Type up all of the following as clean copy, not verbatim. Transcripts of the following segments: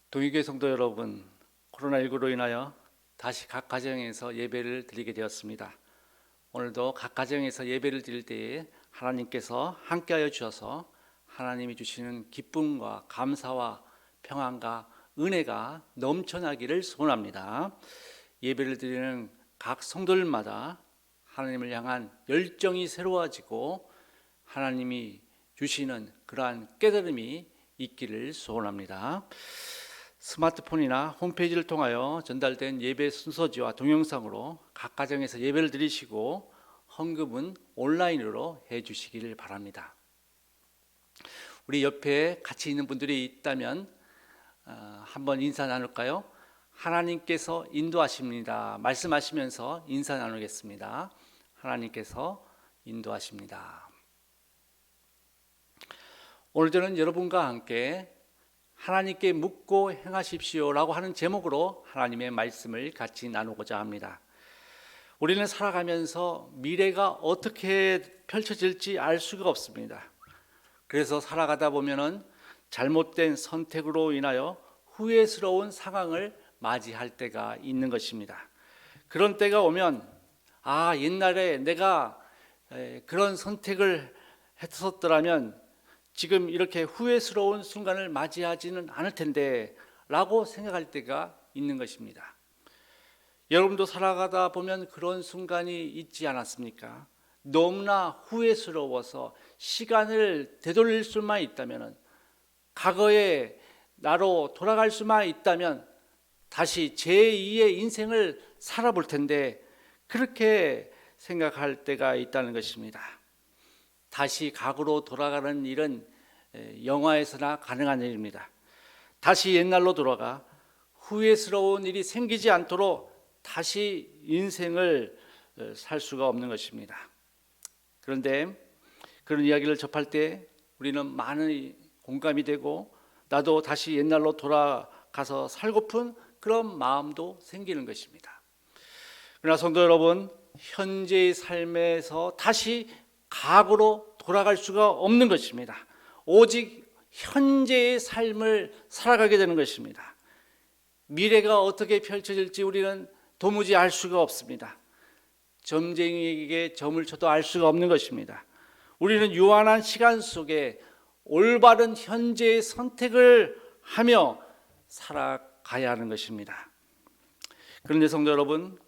동의교회 성도 여러분, 코로나19로 인하여 다시 각 가정에서 예배를 드리게 되었습니다. 오늘도 각 가정에서 예배를 드릴 때에 하나님께서 함께하여 주셔서 하나님이 주시는 기쁨과 감사와 평안과 은혜가 넘쳐나기를 소원합니다. 예배를 드리는 각 성도들마다 하나님을 향한 열정이 새로워지고 하나님이 주시는 그러한 깨달음이 있기를 소원합니다. 스마트폰이나 홈페이지를 통하여 전달된 예배 순서지와 동영상으로 각 가정에서 예배를 드리시고 헌금은 온라인으로 해주시기를 바랍니다. 우리 옆에 같이 있는 분들이 있다면 한번 인사 나눌까요? 하나님께서 인도하십니다. 말씀하시면서 인사 나누겠습니다. 하나님께서 인도하십니다. 오늘 저는 여러분과 함께 하나님께 묻고 행하십시오라고 하는 제목으로 하나님의 말씀을 같이 나누고자 합니다. 우리는 살아가면서 미래가 어떻게 펼쳐질지 알 수가 없습니다. 그래서 살아가다 보면은 잘못된 선택으로 인하여 후회스러운 상황을 맞이할 때가 있는 것입니다. 그런 때가 오면 옛날에 내가 그런 선택을 했었더라면 지금 이렇게 후회스러운 순간을 맞이하지는 않을 텐데 라고 생각할 때가 있는 것입니다. 여러분도 살아가다 보면 그런 순간이 있지 않았습니까? 너무나 후회스러워서 시간을 되돌릴 수만 있다면, 과거의 나로 돌아갈 수만 있다면 다시 제2의 인생을 살아볼 텐데 그렇게 생각할 때가 있다는 것입니다. 다시 과거로 돌아가는 일은 영화에서나 가능한 일입니다. 다시 옛날로 돌아가 후회스러운 일이 생기지 않도록 다시 인생을 살 수가 없는 것입니다. 그런데 그런 이야기를 접할 때 우리는 많은 공감이 되고 나도 다시 옛날로 돌아가서 살고픈 그런 마음도 생기는 것입니다. 그러나 성도 여러분, 현재의 삶에서 다시 과거로 돌아갈 수가 없는 것입니다. 오직 현재의 삶을 살아가게 되는 것입니다. 미래가 어떻게 펼쳐질지 우리는 도무지 알 수가 없습니다. 점쟁이에게 점을 쳐도 알 수가 없는 것입니다. 우리는 유한한 시간 속에 올바른 현재의 선택을 하며 살아가야 하는 것입니다. 그런데 성도 여러분,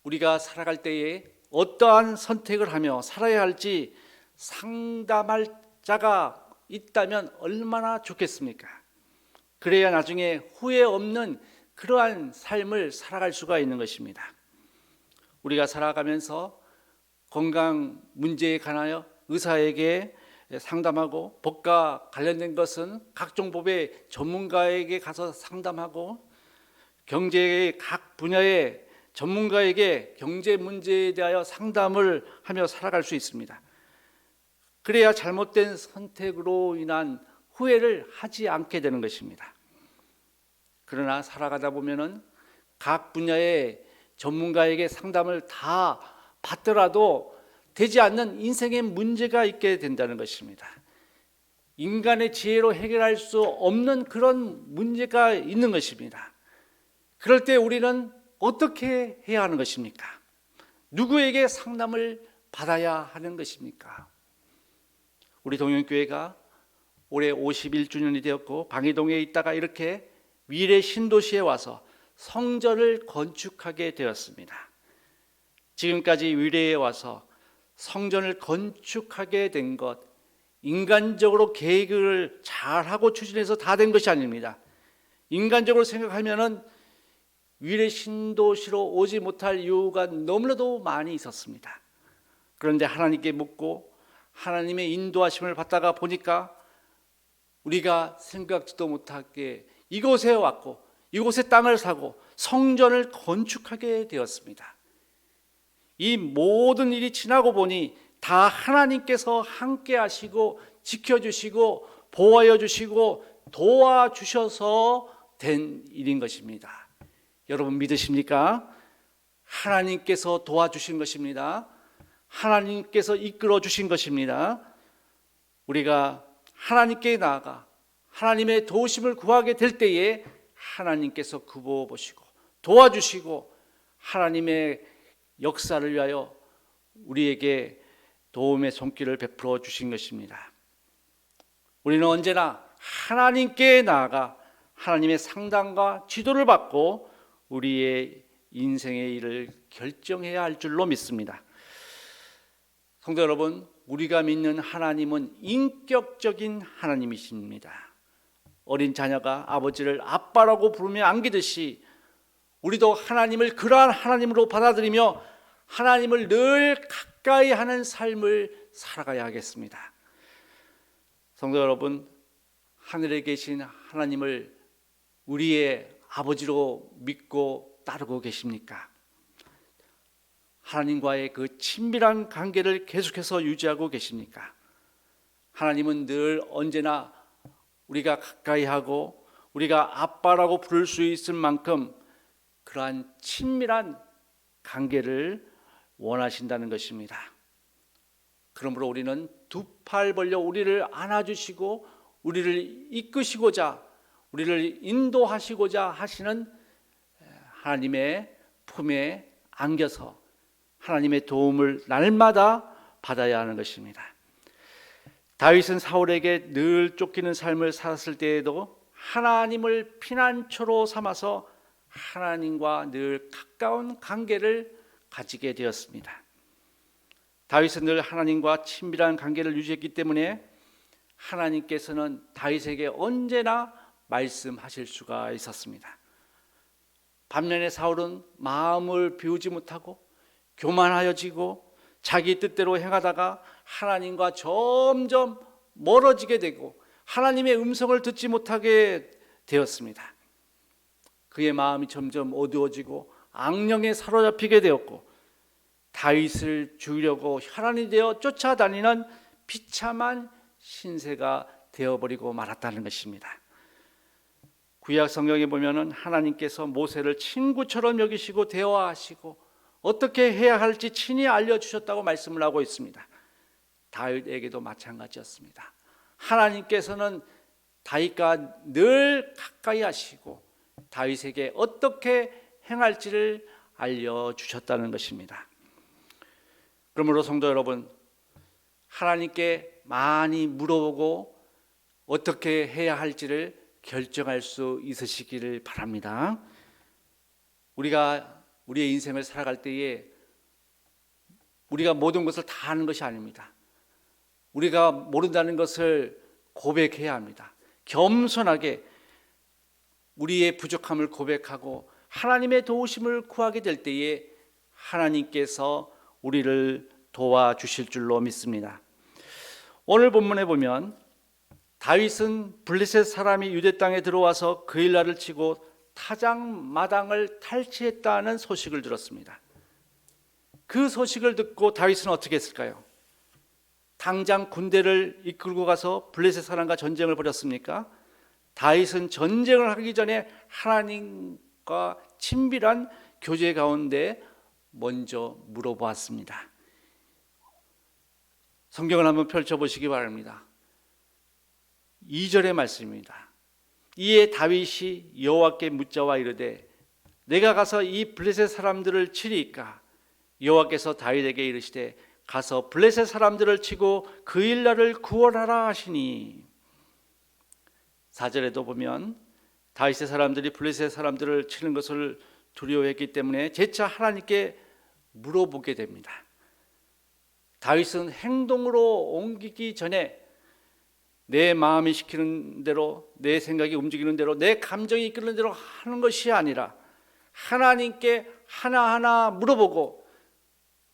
우리가 살아갈 때에 어떠한 선택을 하며 살아야 할지 상담할 자가 있다면 얼마나 좋겠습니까? 그래야 나중에 후회 없는 그러한 삶을 살아갈 수가 있는 것입니다. 우리가 살아가면서 건강 문제에 관하여 의사에게 상담하고, 법과 관련된 것은 각종 법의 전문가에게 가서 상담하고, 경제의 각 분야의 전문가에게 경제 문제에 대하여 상담을 하며 살아갈 수 있습니다. 그래야 잘못된 선택으로 인한 후회를 하지 않게 되는 것입니다. 그러나 살아가다 보면은 각 분야의 전문가에게 상담을 다 받더라도 되지 않는 인생의 문제가 있게 된다는 것입니다. 인간의 지혜로 해결할 수 없는 그런 문제가 있는 것입니다. 그럴 때 우리는 어떻게 해야 하는 것입니까? 누구에게 상담을 받아야 하는 것입니까? 우리 동영교회가 올해 51주년이 되었고, 방이동에 있다가 이렇게 미래 신도시에 와서 성전을 건축하게 되었습니다. 지금까지 위례에 와서 성전을 건축하게 된 것, 인간적으로 계획을 잘하고 추진해서 다 된 것이 아닙니다. 인간적으로 생각하면은 위례 신도시로 오지 못할 이유가 너무나도 많이 있었습니다. 그런데 하나님께 묻고 하나님의 인도하심을 받다가 보니까 우리가 생각지도 못하게 이곳에 왔고 이곳에 땅을 사고 성전을 건축하게 되었습니다. 이 모든 일이 지나고 보니 다 하나님께서 함께 하시고 지켜주시고 보호하여 주시고 도와주셔서 된 일인 것입니다. 여러분 믿으십니까? 하나님께서 도와주신 것입니다. 하나님께서 이끌어 주신 것입니다. 우리가 하나님께 나아가 하나님의 도우심을 구하게 될 때에 하나님께서 굽어 보시고 도와주시고 하나님의 역사를 위하여 우리에게 도움의 손길을 베풀어 주신 것입니다. 우리는 언제나 하나님께 나아가 하나님의 상담과 지도를 받고 우리의 인생의 일을 결정해야 할 줄로 믿습니다. 성도 여러분, 우리가 믿는 하나님은 인격적인 하나님이십니다. 어린 자녀가 아버지를 아빠라고 부르며 안기듯이 우리도 하나님을 그러한 하나님으로 받아들이며 하나님을 늘 가까이 하는 삶을 살아가야 하겠습니다. 성도 여러분, 하늘에 계신 하나님을 우리의 아버지로 믿고 따르고 계십니까? 하나님과의 그 친밀한 관계를 계속해서 유지하고 계십니까? 하나님은 늘 언제나 우리가 가까이 하고 우리가 아빠라고 부를 수 있을 만큼 그러한 친밀한 관계를 원하신다는 것입니다. 그러므로 우리는 두 팔 벌려 우리를 안아주시고 우리를 이끄시고자 우리를 인도하시고자 하시는 하나님의 품에 안겨서 하나님의 도움을 날마다 받아야 하는 것입니다. 다윗은 사울에게 늘 쫓기는 삶을 살았을 때에도 하나님을 피난처로 삼아서 하나님과 늘 가까운 관계를 가지게 되었습니다. 다윗은 늘 하나님과 친밀한 관계를 유지했기 때문에 하나님께서는 다윗에게 언제나 말씀하실 수가 있었습니다. 반면에 사울은 마음을 비우지 못하고 교만하여지고 자기 뜻대로 행하다가 하나님과 점점 멀어지게 되고 하나님의 음성을 듣지 못하게 되었습니다. 그의 마음이 점점 어두워지고 악령에 사로잡히게 되었고 다윗을 죽이려고 혈안이 되어 쫓아다니는 비참한 신세가 되어버리고 말았다는 것입니다. 구약 성경에 보면은 하나님께서 모세를 친구처럼 여기시고 대화하시고 어떻게 해야 할지 친히 알려주셨다고 말씀을 하고 있습니다. 다윗에게도 마찬가지였습니다. 하나님께서는 다윗과 늘 가까이 하시고 다윗에게 어떻게 행할지를 알려주셨다는 것입니다. 그러므로 성도 여러분, 하나님께 많이 물어보고 어떻게 해야 할지를 결정할 수 있으시기를 바랍니다. 우리가 우리의 인생을 살아갈 때에 우리가 모든 것을 다 아는 것이 아닙니다. 우리가 모른다는 것을 고백해야 합니다. 겸손하게 우리의 부족함을 고백하고 하나님의 도우심을 구하게 될 때에 하나님께서 우리를 도와주실 줄로 믿습니다. 오늘 본문에 보면 다윗은 블레셋 사람이 유대 땅에 들어와서 그일라를 치고 타작 마당을 탈취했다는 소식을 들었습니다. 그 소식을 듣고 다윗은 어떻게 했을까요? 당장 군대를 이끌고 가서 블레셋 사람과 전쟁을 벌였습니까? 다윗은 전쟁을 하기 전에 하나님과 친밀한 교제 가운데 먼저 물어보았습니다. 성경을 한번 펼쳐보시기 바랍니다. 2절의 말씀입니다. 이에 다윗이 여호와께 묻자와 이르되 내가 가서 이 블레셋 사람들을 치리이까? 여호와께서 다윗에게 이르시되 가서 블레셋 사람들을 치고 그일라를 구원하라 하시니. 4절에도 보면 다윗의 사람들이 블레셋 사람들을 치는 것을 두려워했기 때문에 재차 하나님께 물어보게 됩니다. 다윗은 행동으로 옮기기 전에 내 마음이 시키는 대로, 내 생각이 움직이는 대로, 내 감정이 이끄는 대로 하는 것이 아니라 하나님께 하나하나 물어보고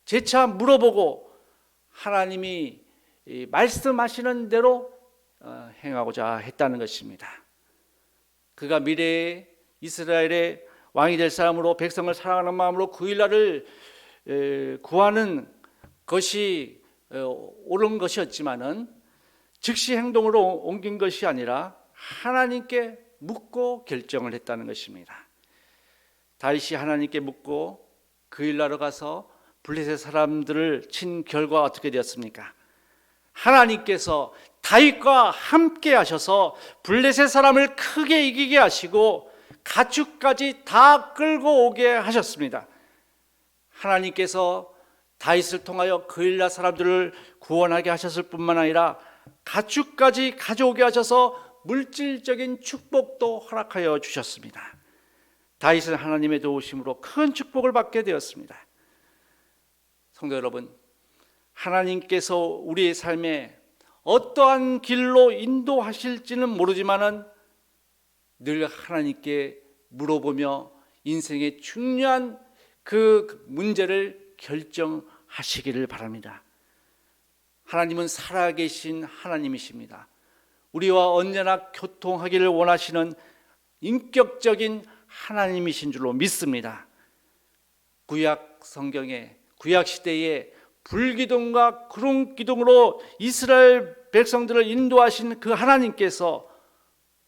재차 물어보고 하나님이 말씀하시는 대로 행하고자 했다는 것입니다. 그가 미래에 이스라엘의 왕이 될 사람으로 백성을 사랑하는 마음으로 그일라를 구하는 것이 옳은 것이었지만은 즉시 행동으로 옮긴 것이 아니라 하나님께 묻고 결정을 했다는 것입니다. 다윗이 하나님께 묻고 그일라로 가서 블레셋 사람들을 친 결과 어떻게 되었습니까? 하나님께서 다윗과 함께 하셔서 블레셋 사람을 크게 이기게 하시고 가축까지 다 끌고 오게 하셨습니다. 하나님께서 다윗을 통하여 그일라 사람들을 구원하게 하셨을 뿐만 아니라 가축까지 가져오게 하셔서 물질적인 축복도 허락하여 주셨습니다. 다윗은 하나님의 도우심으로 큰 축복을 받게 되었습니다. 성도 여러분, 하나님께서 우리의 삶에 어떠한 길로 인도하실지는 모르지만은 늘 하나님께 물어보며 인생의 중요한 그 문제를 결정하시기를 바랍니다. 하나님은 살아계신 하나님이십니다. 우리와 언제나 교통하기를 원하시는 인격적인 하나님이신 줄로 믿습니다. 구약 성경에, 구약 시대에 불기둥과 구름기둥으로 이스라엘 백성들을 인도하신 그 하나님께서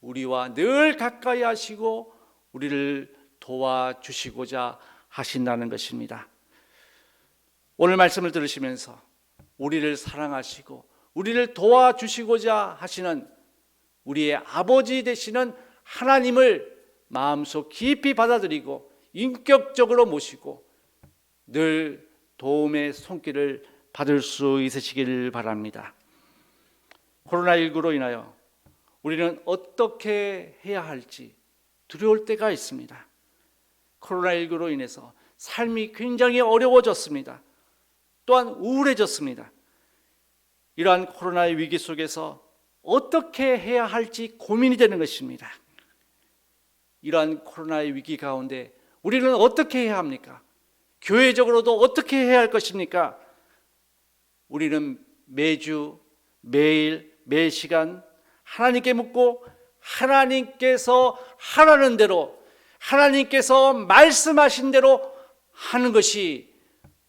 우리와 늘 가까이 하시고 우리를 도와주시고자 하신다는 것입니다. 오늘 말씀을 들으시면서 우리를 사랑하시고 우리를 도와주시고자 하시는 우리의 아버지 되시는 하나님을 마음속 깊이 받아들이고 인격적으로 모시고 늘 도움의 손길을 받을 수 있으시길 바랍니다. 코로나19로 인하여 우리는 어떻게 해야 할지 두려울 때가 있습니다. 코로나19로 인해서 삶이 굉장히 어려워졌습니다. 또한 우울해졌습니다. 이러한 코로나의 위기 속에서 어떻게 해야 할지 고민이 되는 것입니다. 이러한 코로나의 위기 가운데 우리는 어떻게 해야 합니까? 교회적으로도 어떻게 해야 할 것입니까? 우리는 매주, 매일, 매시간 하나님께 묻고 하나님께서 하라는 대로, 하나님께서 말씀하신 대로 하는 것이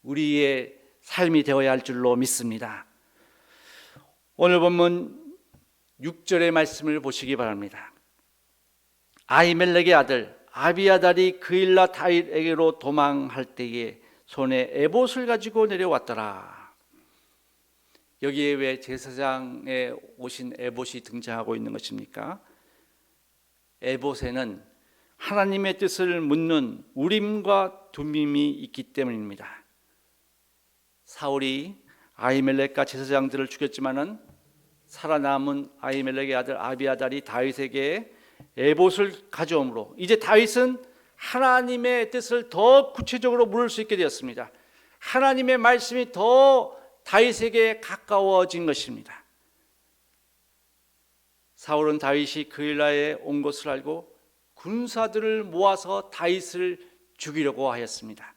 우리의 삶이 되어야 할 줄로 믿습니다. 오늘 본문 6절의 말씀을 보시기 바랍니다. 아히멜렉의 아들 아비아달이 그일라 다윗에게로 도망할 때에 손에 에봇을 가지고 내려왔더라. 여기에 왜 제사장에 오신 에봇이 등장하고 있는 것입니까? 에봇에는 하나님의 뜻을 묻는 우림과 둠밈이 있기 때문입니다. 사울이 아히멜렉과 제사장들을 죽였지만은 살아남은 아히멜렉의 아들 아비아달이 다윗에게 에봇을 가져오므로 이제 다윗은 하나님의 뜻을 더 구체적으로 물을 수 있게 되었습니다. 하나님의 말씀이 더 다윗에게 가까워진 것입니다. 사울은 다윗이 그일라에 온 것을 알고 군사들을 모아서 다윗을 죽이려고 하였습니다.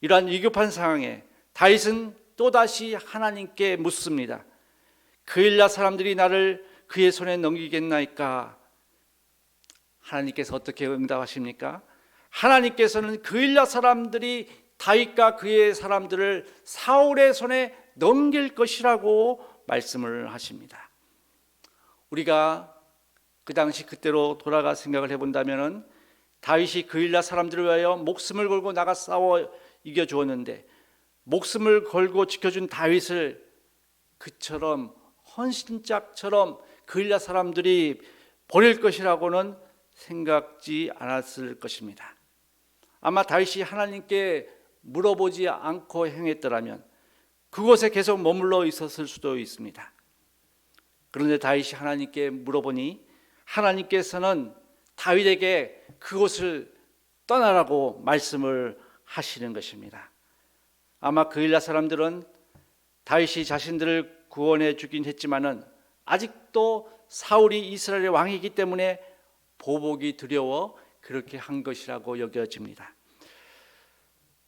이러한 위급한 상황에 다윗은 또다시 하나님께 묻습니다. 그일라 사람들이 나를 그의 손에 넘기겠나이까? 하나님께서 어떻게 응답하십니까? 하나님께서는 그일라 사람들이 다윗과 그의 사람들을 사울의 손에 넘길 것이라고 말씀을 하십니다. 우리가 그 당시 그때로 돌아가 생각을 해본다면 다윗이 그일라 사람들을 위하여 목숨을 걸고 나가 싸워 이겨주었는데 목숨을 걸고 지켜준 다윗을 그처럼 헌신짝처럼 그일라 사람들이 버릴 것이라고는 생각지 않았을 것입니다. 아마 다윗이 하나님께 물어보지 않고 행했더라면 그곳에 계속 머물러 있었을 수도 있습니다. 그런데 다윗이 하나님께 물어보니 하나님께서는 다윗에게 그곳을 떠나라고 말씀을 하시는 것입니다. 아마 그일라 사람들은 다윗이 자신들을 구원해 주긴 했지만은 아직도 사울이 이스라엘의 왕이기 때문에 보복이 두려워 그렇게 한 것이라고 여겨집니다.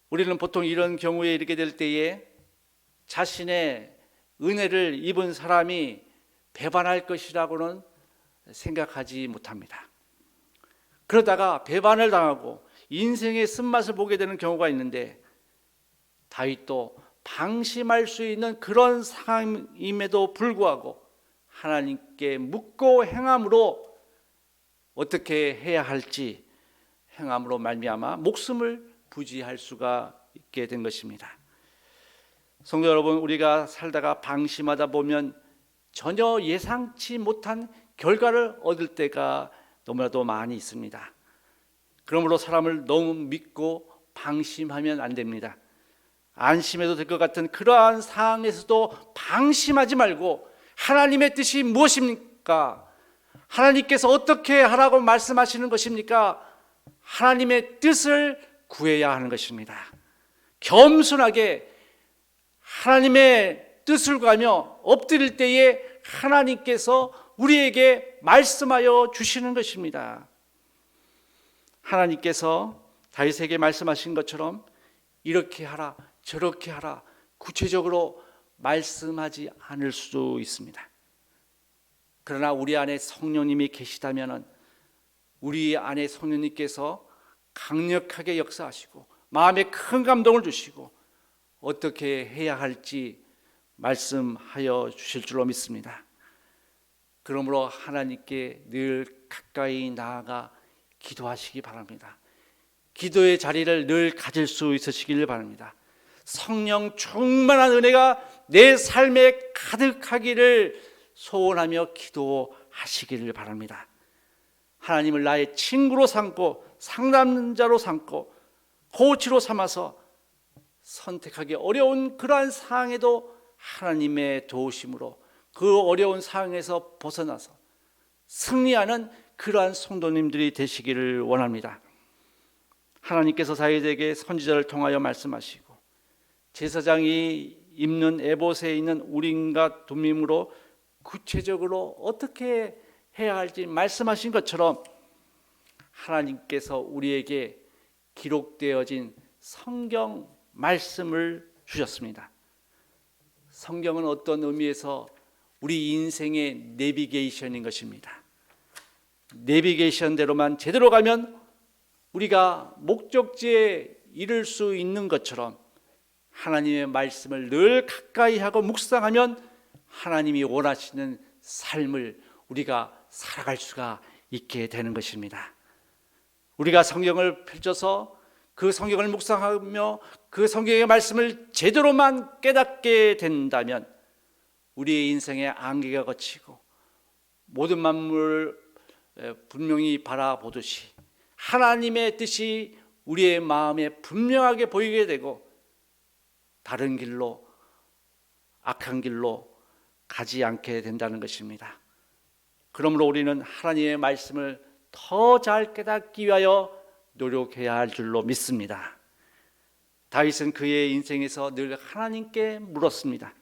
우리는 보통 이런 경우에 이르게 될 때에 자신의 은혜를 입은 사람이 배반할 것이라고는 생각하지 못합니다. 그러다가 배반을 당하고 인생의 쓴맛을 보게 되는 경우가 있는데 다윗도 방심할 수 있는 그런 상황임에도 불구하고 하나님께 묻고 행함으로 어떻게 해야 할지 행함으로 말미암아 목숨을 부지할 수가 있게 된 것입니다. 성도 여러분, 우리가 살다가 방심하다 보면 전혀 예상치 못한 결과를 얻을 때가 너무나도 많이 있습니다. 그러므로 사람을 너무 믿고 방심하면 안 됩니다. 안심해도 될 것 같은 그러한 상황에서도 방심하지 말고 하나님의 뜻이 무엇입니까? 하나님께서 어떻게 하라고 말씀하시는 것입니까? 하나님의 뜻을 구해야 하는 것입니다. 겸손하게 하나님의 뜻을 구하며 엎드릴 때에 하나님께서 우리에게 말씀하여 주시는 것입니다. 하나님께서 다윗에게 말씀하신 것처럼 이렇게 하라 저렇게 하라 구체적으로 말씀하지 않을 수도 있습니다. 그러나 우리 안에 성령님이 계시다면 우리 안에 성령님께서 강력하게 역사하시고 마음에 큰 감동을 주시고 어떻게 해야 할지 말씀하여 주실 줄로 믿습니다. 그러므로 하나님께 늘 가까이 나아가 기도하시기 바랍니다. 기도의 자리를 늘 가질 수 있으시길 바랍니다. 성령 충만한 은혜가 내 삶에 가득하기를 소원하며 기도하시기를 바랍니다. 하나님을 나의 친구로 삼고 상담자로 삼고 코치로 삼아서 선택하기 어려운 그러한 상황에도 하나님의 도우심으로 그 어려운 상황에서 벗어나서 승리하는 그러한 성도님들이 되시기를 원합니다. 하나님께서 다윗에게 선지자를 통하여 말씀하시고 제사장이 입는 에봇에 있는 우림과 둠밈으로 구체적으로 어떻게 해야 할지 말씀하신 것처럼 하나님께서 우리에게 기록되어진 성경 말씀을 주셨습니다. 성경은 어떤 의미에서 우리 인생의 내비게이션인 것입니다. 내비게이션대로만 제대로 가면 우리가 목적지에 이를 수 있는 것처럼 하나님의 말씀을 늘 가까이 하고 묵상하면 하나님이 원하시는 삶을 우리가 살아갈 수가 있게 되는 것입니다. 우리가 성경을 펼쳐서 그 성경을 묵상하며 그 성경의 말씀을 제대로만 깨닫게 된다면 우리의 인생의 안개가 걷히고 모든 만물을 분명히 바라보듯이 하나님의 뜻이 우리의 마음에 분명하게 보이게 되고 다른 길로 악한 길로 가지 않게 된다는 것입니다. 그러므로 우리는 하나님의 말씀을 더 잘 깨닫기 위하여 노력해야 할 줄로 믿습니다. 다윗은 그의 인생에서 늘 하나님께 물었습니다.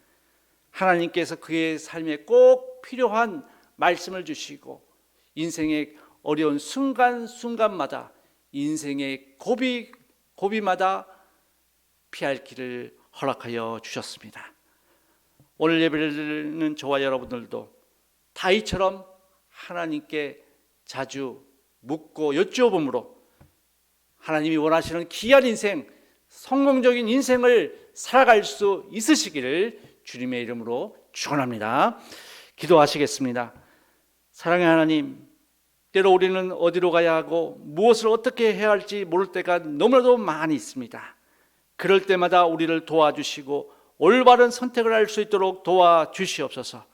하나님께서 그의 삶에 꼭 필요한 말씀을 주시고 인생의 어려운 순간순간마다 인생의 고비마다 피할 길을 허락하여 주셨습니다. 오늘 예배를 드리는 저와 여러분들도 다윗처럼 하나님께 자주 묻고 여쭈어봄으로 하나님이 원하시는 귀한 인생, 성공적인 인생을 살아갈 수 있으시기를 주님의 이름으로 축원합니다. 기도하시겠습니다. 사랑의 하나님, 때로 우리는 어디로 가야 하고 무엇을 어떻게 해야 할지 모를 때가 너무나도 많이 있습니다. 그럴 때마다 우리를 도와주시고 올바른 선택을 할 수 있도록 도와주시옵소서.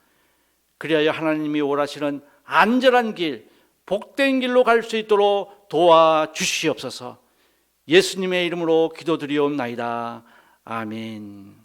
그리하여 하나님이 원하시는 안전한 길, 복된 길로 갈 수 있도록 도와주시옵소서. 예수님의 이름으로 기도드리옵나이다. 아멘.